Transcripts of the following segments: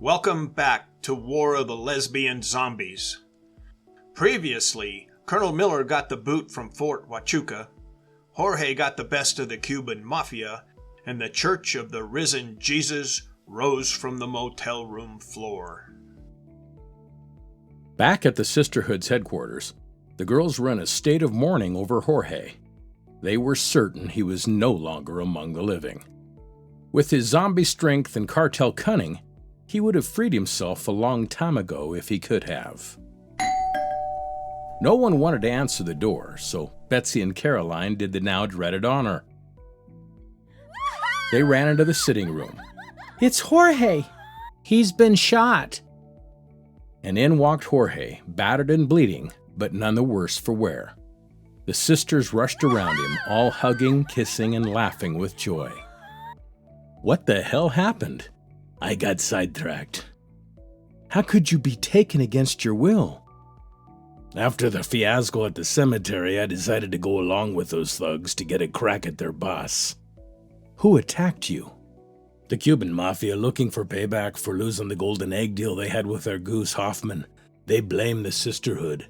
Welcome back to War of the Lesbian Zombies. Previously, Colonel Miller got the boot from Fort Huachuca, Jorge got the best of the Cuban Mafia, and the Church of the Risen Jesus rose from the motel room floor. Back at the Sisterhood's headquarters, the girls were in a state of mourning over Jorge. They were certain he was no longer among the living. With his zombie strength and cartel cunning, he would have freed himself a long time ago if he could have. No one wanted to answer the door, so Betsy and Caroline did the now dreaded honor. They ran into the sitting room. "It's Jorge! He's been shot!" And in walked Jorge, battered and bleeding, but none the worse for wear. The sisters rushed around him, all hugging, kissing, and laughing with joy. What the hell happened? I got sidetracked. How could you be taken against your will? After the fiasco at the cemetery, I decided to go along with those thugs to get a crack at their boss. Who attacked you? The Cuban Mafia, looking for payback for losing the golden egg deal they had with their goose Hoffman. They blamed the Sisterhood.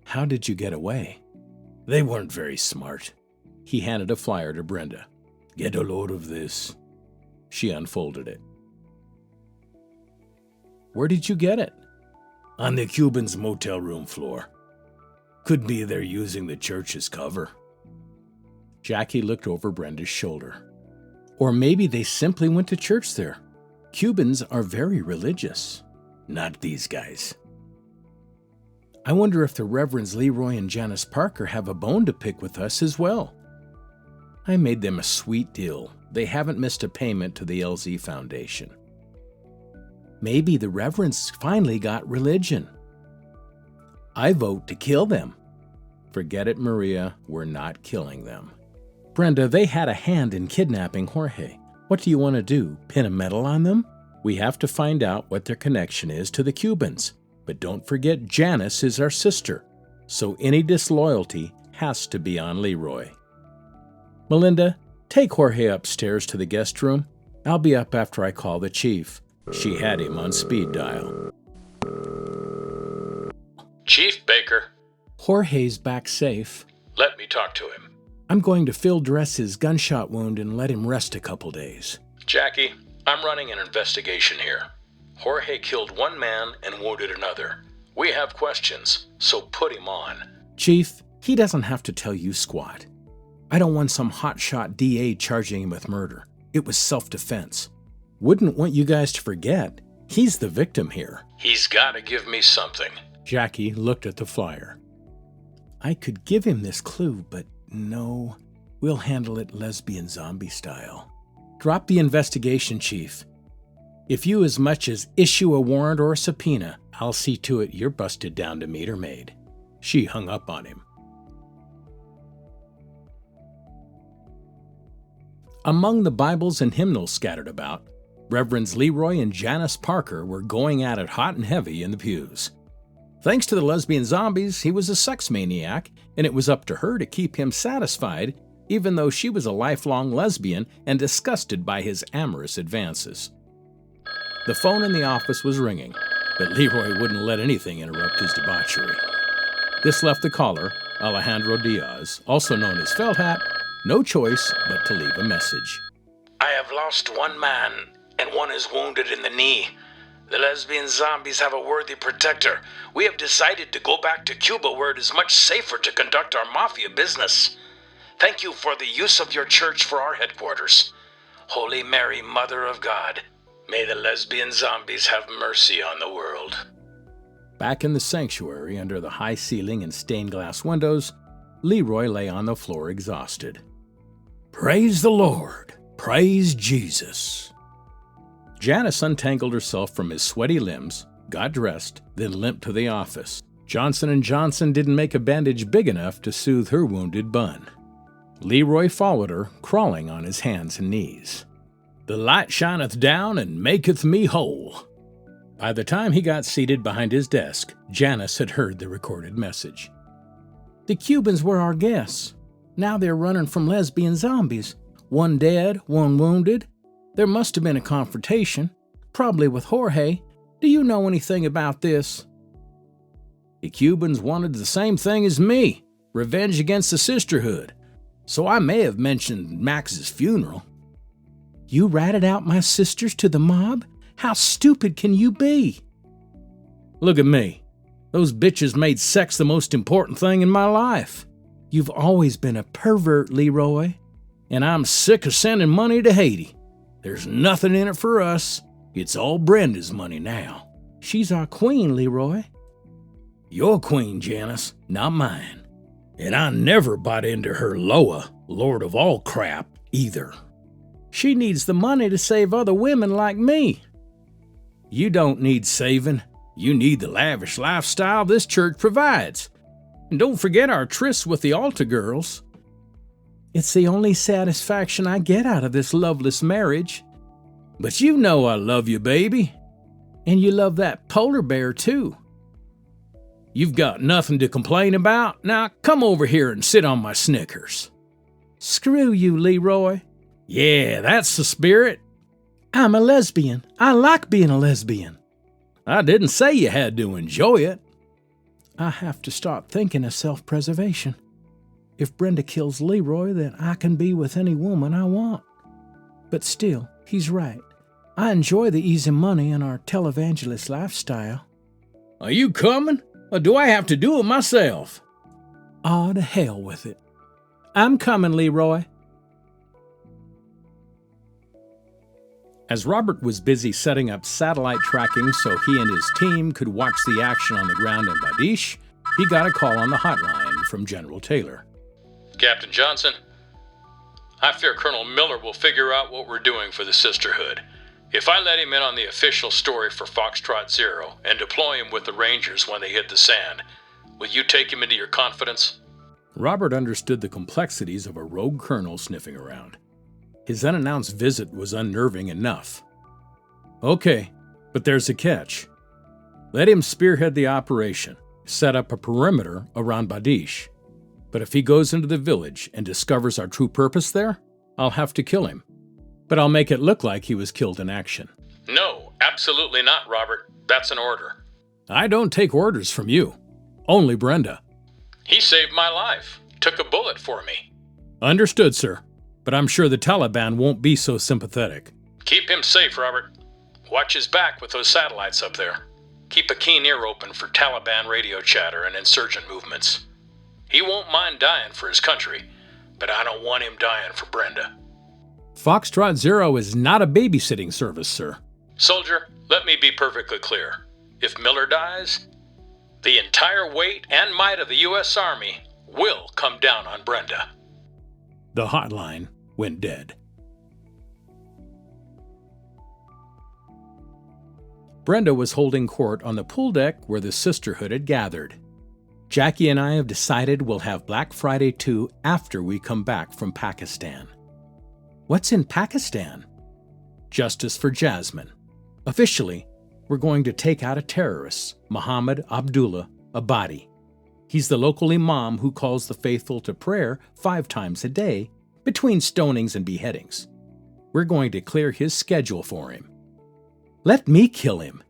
How did you get away? They weren't very smart. He handed a flyer to Brenda. Get a load of this. She unfolded it. Where did you get it? On the Cubans' motel room floor. Could be they're using the church as cover. Jackie looked over Brenda's shoulder. Or maybe they simply went to church there. Cubans are very religious. Not these guys. I wonder if the Reverends Leroy and Janice Parker have a bone to pick with us as well. I made them a sweet deal. They haven't missed a payment to the LZ Foundation. Maybe the Reverends finally got religion. I vote to kill them. Forget it, Maria. We're not killing them. Brenda, they had a hand in kidnapping Jorge. What do you want to do? Pin a medal on them? We have to find out what their connection is to the Cubans. But don't forget Janice is our sister, so any disloyalty has to be on Leroy. Melinda, take Jorge upstairs to the guest room. I'll be up after I call the chief. She had him on speed dial. Chief Baker. Jorge's back safe. Let me talk to him. I'm going to field dress his gunshot wound and let him rest a couple days. Jackie, I'm running an investigation here. Jorge killed one man and wounded another. We have questions, so put him on. Chief, he doesn't have to tell you squat. I don't want some hotshot DA charging him with murder. It was self-defense. Wouldn't want you guys to forget, he's the victim here. He's got to give me something. Jackie looked at the flyer. I could give him this clue, but no. We'll handle it lesbian zombie style. Drop the investigation, Chief. If you as much as issue a warrant or a subpoena, I'll see to it you're busted down to meter maid. She hung up on him. Among the Bibles and hymnals scattered about, Reverends Leroy and Janice Parker were going at it hot and heavy in the pews. Thanks to the lesbian zombies, he was a sex maniac, and it was up to her to keep him satisfied, even though she was a lifelong lesbian and disgusted by his amorous advances. The phone in the office was ringing, but Leroy wouldn't let anything interrupt his debauchery. This left the caller, Alejandro Diaz, also known as Felt Hat, no choice but to leave a message. I have lost one man, and one is wounded in the knee. The lesbian zombies have a worthy protector. We have decided to go back to Cuba where it is much safer to conduct our mafia business. Thank you for the use of your church for our headquarters. Holy Mary, Mother of God, may the lesbian zombies have mercy on the world. Back in the sanctuary under the high ceiling and stained glass windows, Leroy lay on the floor exhausted. Praise the Lord. Praise Jesus. Janice untangled herself from his sweaty limbs, got dressed, then limped to the office. Johnson & Johnson didn't make a bandage big enough to soothe her wounded bun. Leroy followed her, crawling on his hands and knees. The light shineth down and maketh me whole. By the time he got seated behind his desk, Janice had heard the recorded message. The Cubans were our guests. Now they're running from lesbian zombies. One dead, one wounded. There must have been a confrontation. Probably with Jorge. Do you know anything about this? The Cubans wanted the same thing as me, revenge against the sisterhood. So I may have mentioned Max's funeral. You ratted out my sisters to the mob? How stupid can you be? Look at me. Those bitches made sex the most important thing in my life. You've always been a pervert, Leroy. And I'm sick of sending money to Haiti. There's nothing in it for us. It's all Brenda's money now. She's our queen, Leroy. Your queen, Janice, not mine. And I never bought into her Loa, Lord of all crap, either. She needs the money to save other women like me. You don't need saving. You need the lavish lifestyle this church provides. And don't forget our trysts with the altar girls. It's the only satisfaction I get out of this loveless marriage. But you know I love you, baby. And you love that polar bear, too. You've got nothing to complain about? Now come over here and sit on my Snickers. Screw you, Leroy. Yeah, that's the spirit. I'm a lesbian. I like being a lesbian. I didn't say you had to enjoy it. I have to start thinking of self-preservation. If Brenda kills Leroy, then I can be with any woman I want. But still, he's right. I enjoy the easy money and our televangelist lifestyle. Are you coming, or do I have to do it myself? Oh, to hell with it. I'm coming, Leroy. As Robert was busy setting up satellite tracking so he and his team could watch the action on the ground in Badish, he got a call on the hotline from General Taylor. Captain Johnson, I fear Colonel Miller will figure out what we're doing for the Sisterhood. If I let him in on the official story for Fox Trot Zero and deploy him with the Rangers when they hit the sand, will you take him into your confidence? Robert understood the complexities of a rogue colonel sniffing around. His unannounced visit was unnerving enough. Okay, but there's a catch. Let him spearhead the operation, set up a perimeter around Badish. But if he goes into the village and discovers our true purpose there, I'll have to kill him. But I'll make it look like he was killed in action. No, absolutely not, Robert. That's an order. I don't take orders from you. Only Brenda. He saved my life. Took a bullet for me. Understood, sir. But I'm sure the Taliban won't be so sympathetic. Keep him safe, Robert. Watch his back with those satellites up there. Keep a keen ear open for Taliban radio chatter and insurgent movements. He won't mind dying for his country, but I don't want him dying for Brenda. Fox Trot Zero is not a babysitting service, sir. Soldier, let me be perfectly clear. If Miller dies, the entire weight and might of the U.S. Army will come down on Brenda. The hotline went dead. Brenda was holding court on the pool deck where the sisterhood had gathered. Jackie and I have decided we'll have Black Friday 2 after we come back from Pakistan. What's in Pakistan? Justice for Jasmine. Officially, we're going to take out a terrorist, Muhammad Abdullah Abadi. He's the local imam who calls the faithful to prayer 5 times a day between stonings and beheadings. We're going to clear his schedule for him. Let me kill him.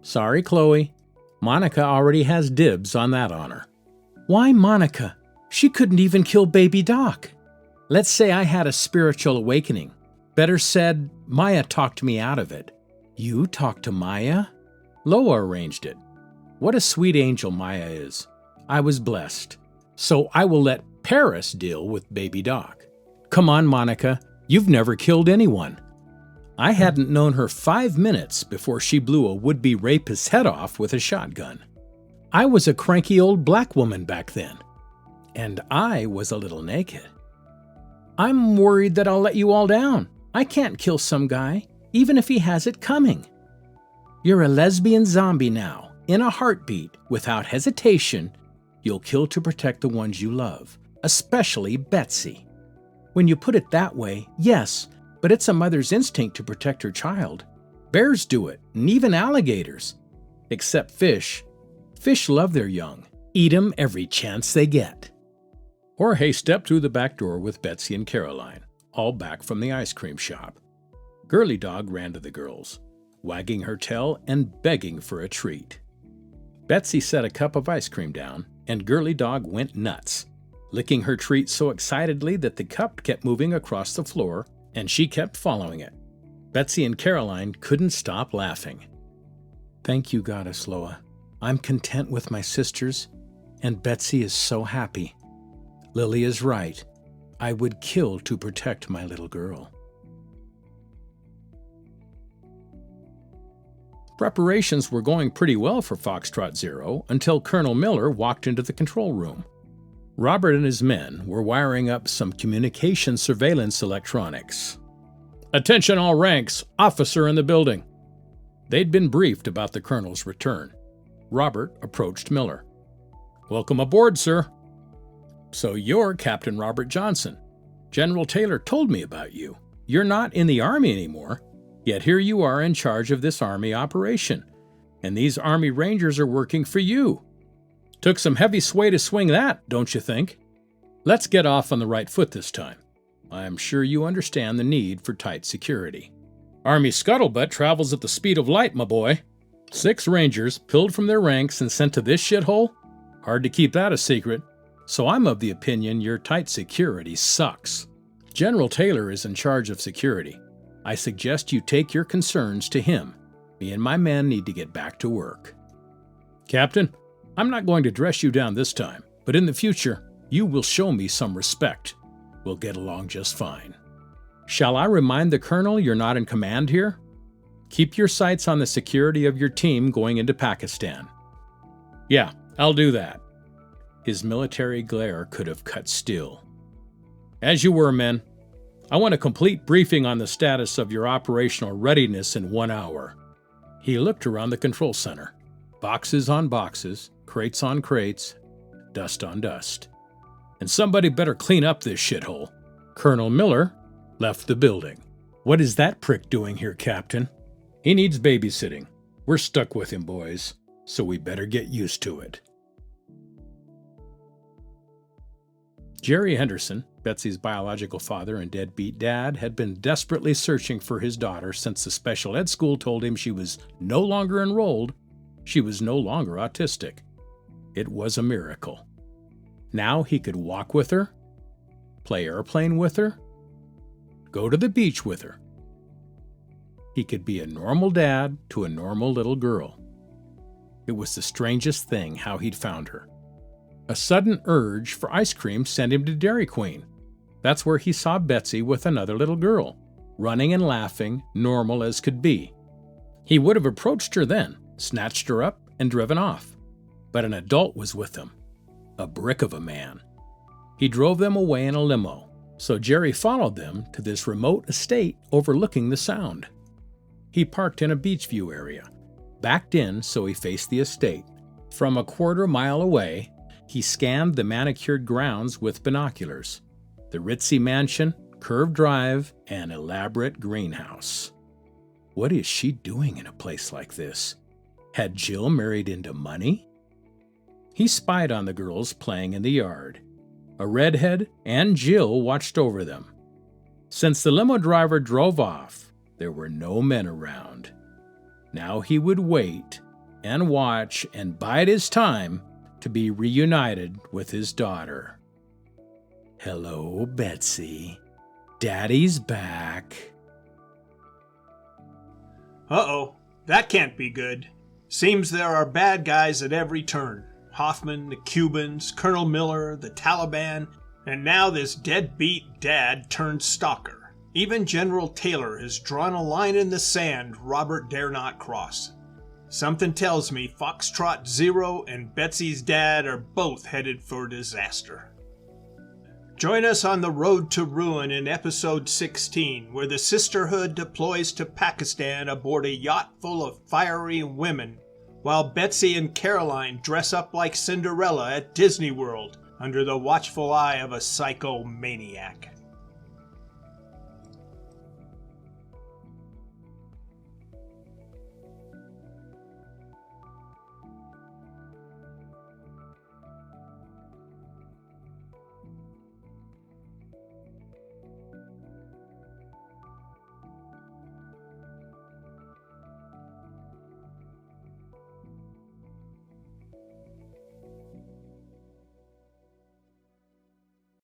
Sorry, Chloe. Monica already has dibs on that honor. Why Monica? She couldn't even kill baby Doc. Let's say I had a spiritual awakening. Better said, Maya talked me out of it. You talked to Maya? Loa arranged it. What a sweet angel Maya is. I was blessed. So I will let Paris deal with baby Doc. Come on, Monica. You've never killed anyone. I hadn't known her 5 minutes before she blew a would-be rapist's head off with a shotgun. I was a cranky old black woman back then. And I was a little naked. I'm worried that I'll let you all down. I can't kill some guy, even if he has it coming. You're a lesbian zombie now, in a heartbeat, without hesitation. You'll kill to protect the ones you love, especially Betsy. When you put it that way, yes, but it's a mother's instinct to protect her child. Bears do it, and even alligators. Except fish. Fish love their young. Eat 'em every chance they get. Jorge stepped through the back door with Betsy and Caroline, all back from the ice cream shop. Girly Dog ran to the girls. wagging her tail and begging for a treat. Betsy set a cup of ice cream down, and Girly Dog went nuts, licking her treat so excitedly that the cup kept moving across the floor, and she kept following it. Betsy and Caroline couldn't stop laughing. Thank you, Goddess Loa. I'm content with my sisters, and Betsy is so happy. Lily is right. I would kill to protect my little girl. Preparations were going pretty well for Fox Trot Zero until Colonel Miller walked into the control room. Robert and his men were wiring up some communication surveillance electronics. Attention all ranks, officer in the building. They'd been briefed about the colonel's return. Robert approached Miller. Welcome aboard, sir. So you're Captain Robert Johnson. General Taylor told me about you. You're not in the Army anymore, yet here you are in charge of this Army operation. And these Army Rangers are working for you. Took some heavy sway to swing that, don't you think? Let's get off on the right foot this time. I'm sure you understand the need for tight security. Army scuttlebutt travels at the speed of light, my boy. 6 Rangers pulled from their ranks and sent to this shithole? Hard to keep that a secret. So I'm of the opinion your tight security sucks. General Taylor is in charge of security. I suggest you take your concerns to him. Me and my men need to get back to work. Captain, I'm not going to dress you down this time, but in the future, you will show me some respect. We'll get along just fine. Shall I remind the colonel you're not in command here? Keep your sights on the security of your team going into Pakistan. Yeah, I'll do that. His military glare could have cut steel. As you were, men. I want a complete briefing on the status of your operational readiness in 1 hour. He looked around the control center. Boxes on boxes, crates on crates, dust on dust. And somebody better clean up this shithole. Colonel Miller left the building. What is that prick doing here, Captain? He needs babysitting. We're stuck with him, boys, so we better get used to it. Jerry Henderson, Betsy's biological father and deadbeat dad, had been desperately searching for his daughter since the special ed school told him she was no longer enrolled, she was no longer autistic. It was a miracle. Now he could walk with her, play airplane with her, go to the beach with her. He could be a normal dad to a normal little girl. It was the strangest thing how he'd found her. A sudden urge for ice cream sent him to Dairy Queen. That's where he saw Betsy with another little girl, running and laughing, normal as could be. He would have approached her then, snatched her up, and driven off. But an adult was with them, a brick of a man. He drove them away in a limo, so Jerry followed them to this remote estate overlooking the Sound. He parked in a beach view area, backed in so he faced the estate. From a quarter mile away, he scanned the manicured grounds with binoculars, the ritzy mansion, curved drive, and elaborate greenhouse. What is she doing in a place like this? Had Jill married into money? He spied on the girls playing in the yard. A redhead and Jill watched over them. Since the limo driver drove off, there were no men around. Now he would wait and watch and bide his time to be reunited with his daughter. Hello, Betsy. Daddy's back. Uh-oh, that can't be good. Seems there are bad guys at every turn. Hoffman, the Cubans, Colonel Miller, the Taliban, and now this deadbeat dad turned stalker. Even General Taylor has drawn a line in the sand Robert dare not cross. Something tells me Fox Trot Zero and Betsy's dad are both headed for disaster. Join us on the road to ruin in episode 16, where the Sisterhood deploys to Pakistan aboard a yacht full of fiery women, while Betsy and Caroline dress up like Cinderella at Disney World under the watchful eye of a psychomaniac.